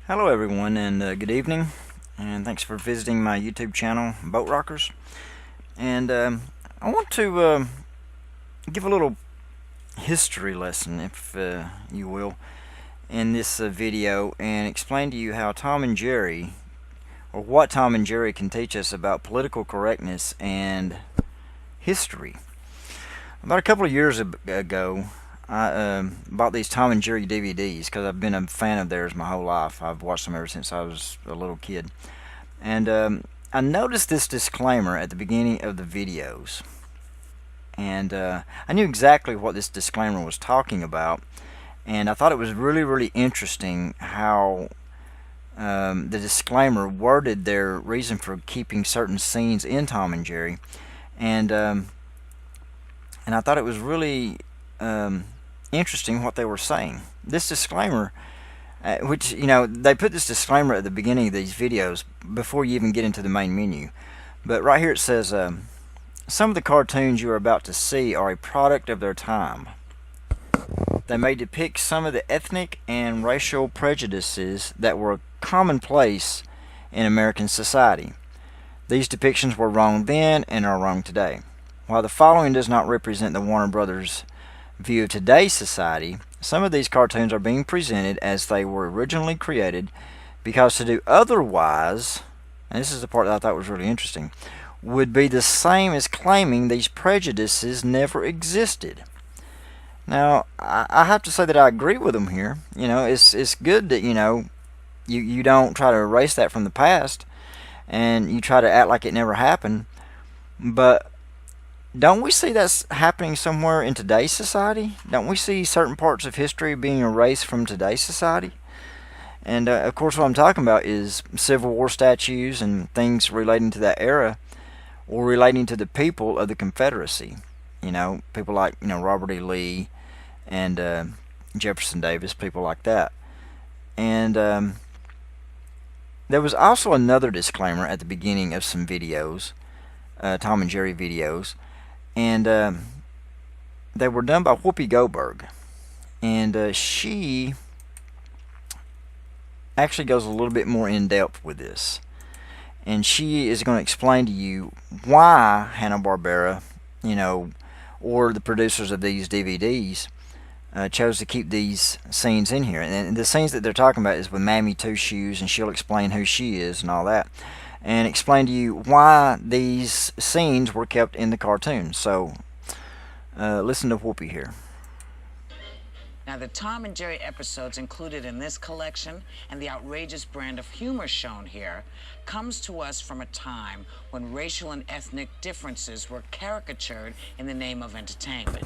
Hello everyone, and good evening, and thanks for visiting my YouTube channel, Boat Rockers. And I want to give a little history lesson, if you will, in this video, and explain to you how Tom and Jerry, or what Tom and Jerry can teach us about political correctness and history. About a couple of years ago, I bought these Tom and Jerry DVDs because I've been a fan of theirs my whole life. I've watched them ever since I was a little kid. And I noticed this disclaimer at the beginning of the videos. And I knew exactly what this disclaimer was talking about. And I thought it was really interesting how the disclaimer worded their reason for keeping certain scenes in Tom and Jerry. And I thought it was really interesting what they were saying. This disclaimer, which, they put this disclaimer at the beginning of these videos before you even get into the main menu. But right here it says, some of the cartoons you are about to see are a product of their time. They may depict some of the ethnic and racial prejudices that were commonplace in American society. These depictions were wrong then and are wrong today. While the following does not represent the Warner Brothers view of today's society, some of these cartoons are being presented as they were originally created, because to do otherwise, and this is the part that I thought was really interesting, would be the same as claiming these prejudices never existed. Now, I have to say that I agree with them here. It's good that, you don't try to erase that from the past, and you try to act like it never happened, but don't we see that's happening somewhere in today's society? Don't we see certain parts of history being erased from today's society? And of course what I'm talking about is Civil War statues and things relating to that era, or relating to the people of the Confederacy. People like Robert E. Lee and Jefferson Davis, people like that. And there was also another disclaimer at the beginning of some videos, Tom and Jerry videos. And they were done by Whoopi Goldberg. And she actually goes a little bit more in depth with this. And she is going to explain to you why Hanna-Barbera, or the producers of these DVDs, chose to keep these scenes in here. And the scenes that they're talking about is with Mammy Two Shoes, and she'll explain who she is and all that, and explain to you why these scenes were kept in the cartoon. So, listen to Whoopi here. Now, the Tom and Jerry episodes included in this collection and the outrageous brand of humor shown here comes to us from a time when racial and ethnic differences were caricatured in the name of entertainment.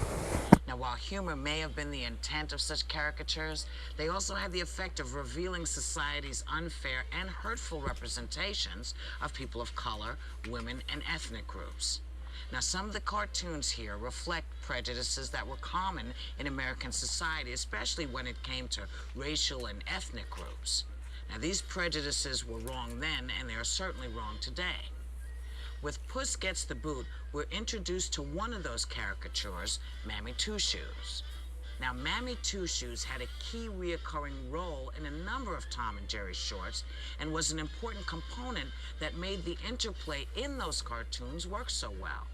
Now, while humor may have been the intent of such caricatures, they also had the effect of revealing society's unfair and hurtful representations of people of color, women, and ethnic groups. Now, some of the cartoons here reflect prejudices that were common in American society, especially when it came to racial and ethnic groups. Now, these prejudices were wrong then, and they are certainly wrong today. With Puss Gets the Boot, we're introduced to one of those caricatures, Mammy Two Shoes. Now, Mammy Two Shoes had a key reoccurring role in a number of Tom and Jerry shorts and was an important component that made the interplay in those cartoons work so well.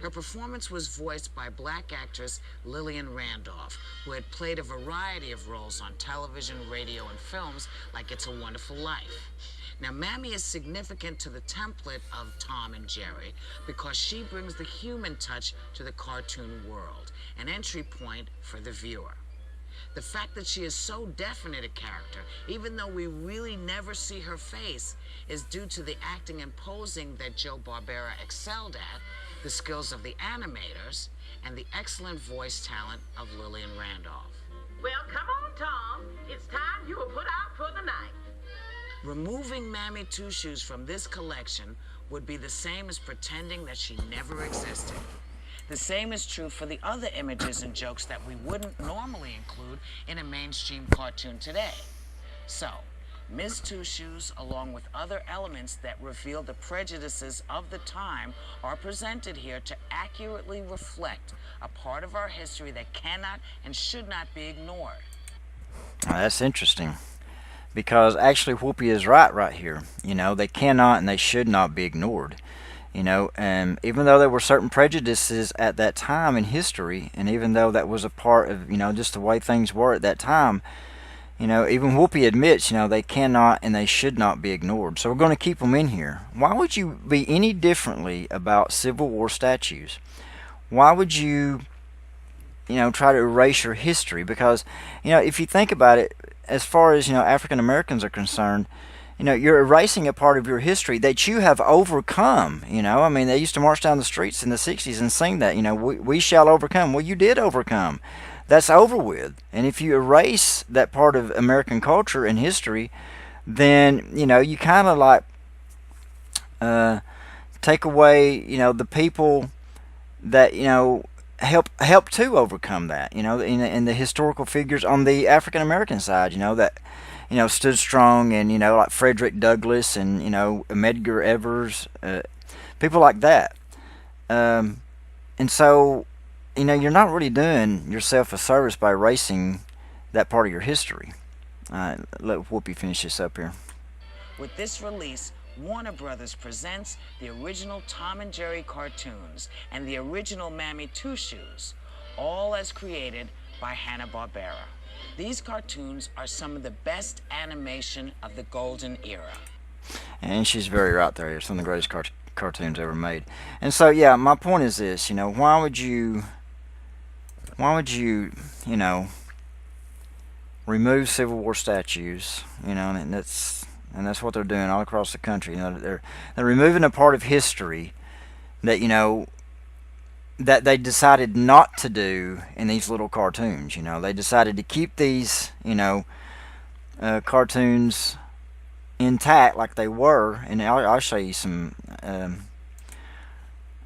Her performance was voiced by black actress Lillian Randolph, who had played a variety of roles on television, radio, and films like It's a Wonderful Life. Now, Mammy is significant to the template of Tom and Jerry because she brings the human touch to the cartoon world, an entry point for the viewer. The fact that she is so definite a character, even though we really never see her face, is due to the acting and posing that Joe Barbera excelled at, the skills of the animators, and the excellent voice talent of Lillian Randolph. Well, come on, Tom. It's time you were put out for the night. Removing Mammy Two Shoes from this collection would be the same as pretending that she never existed. The same is true for the other images and jokes that we wouldn't normally include in a mainstream cartoon today. So, Miss Two Shoes, along with other elements that reveal the prejudices of the time, are presented here to accurately reflect a part of our history that cannot and should not be ignored. That's interesting. Because actually Whoopi is right here. They cannot and they should not be ignored. Even though there were certain prejudices at that time in history, and even though that was a part of, just the way things were at that time, even Whoopi admits, they cannot and they should not be ignored. So we're going to keep them in here. Why would you be any differently about Civil War statues? Why would you, try to erase your history? Because, if you think about it, as far as, African Americans are concerned, you're erasing a part of your history that you have overcome. I mean, they used to march down the streets in the 60s and sing that, we shall overcome. Well, you did overcome. That's over with. And if you erase that part of American culture and history, then, you kind of like take away, the people that, help to overcome that, in the historical figures on the African American side, that stood strong, and like Frederick Douglass and Medgar Evers, people like that, and so you're not really doing yourself a service by erasing that part of your history. Let Whoopi finish this up here. With this release, Warner Brothers presents the original Tom and Jerry cartoons and the original Mammy Two Shoes, all as created by Hanna-Barbera. These cartoons are some of the best animation of the golden era. And she's very right there. It's some of the greatest cartoons ever made. And so, yeah, my point is this, why would you, remove Civil War statues, and that's what they're doing all across the country. They're removing a part of history that, that they decided not to do in these little cartoons. They decided to keep these, cartoons intact like they were. And I'll show you some,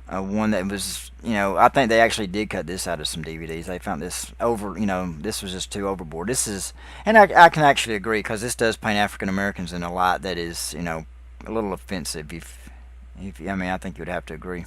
one that was, I think they actually did cut this out of some DVDs. They found this this was just too overboard. This is, and I can actually agree, because this does paint African Americans in a light that is, a little offensive. I think you would have to agree.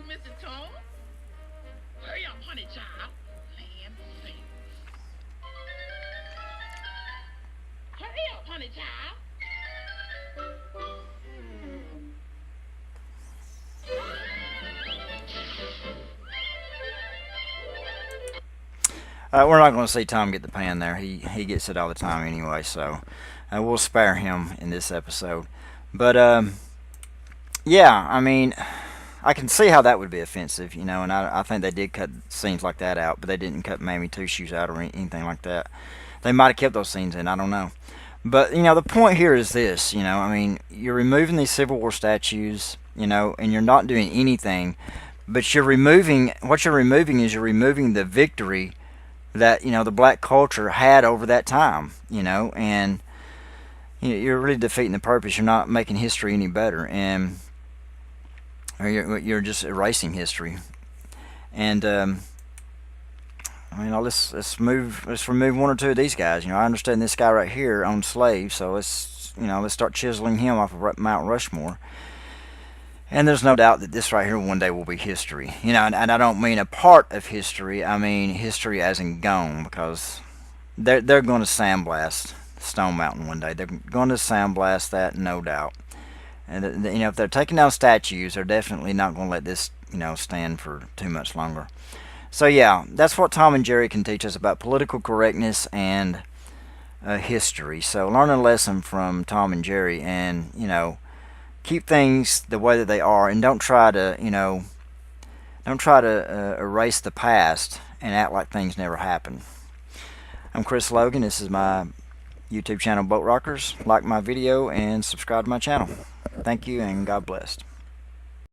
Mrs. Tom. Hurry up, honey child. Land sakes. Hurry up, honey child. We're not going to see Tom get the pan there. He gets it all the time anyway, so we'll spare him in this episode. But, yeah, I mean, I can see how that would be offensive, and I think they did cut scenes like that out, but they didn't cut Mammy Two Shoes out or anything like that. They might have kept those scenes in, I don't know. But, the point here is this, I mean, you're removing these Civil War statues, and you're not doing anything, but what you're removing is you're removing the victory that, the black culture had over that time, and you're really defeating the purpose. You're not making history any better, and or you're just erasing history. And let's remove one or two of these guys. I understand this guy right here owned slaves, so let's start chiseling him off of Mount Rushmore. And there's no doubt that this right here one day will be history. And I don't mean a part of history. I mean history as in gone, because they're going to sandblast Stone Mountain one day. They're going to sandblast that, no doubt. And if they're taking down statues, they're definitely not going to let this stand for too much longer. So yeah, that's what Tom and Jerry can teach us about political correctness and history. So learn a lesson from Tom and Jerry, and keep things the way that they are, and don't try to erase the past and act like things never happened. I'm Chris Logan. This is my YouTube channel, Boat Rockers. Like my video and subscribe to my channel. Thank you, and God bless.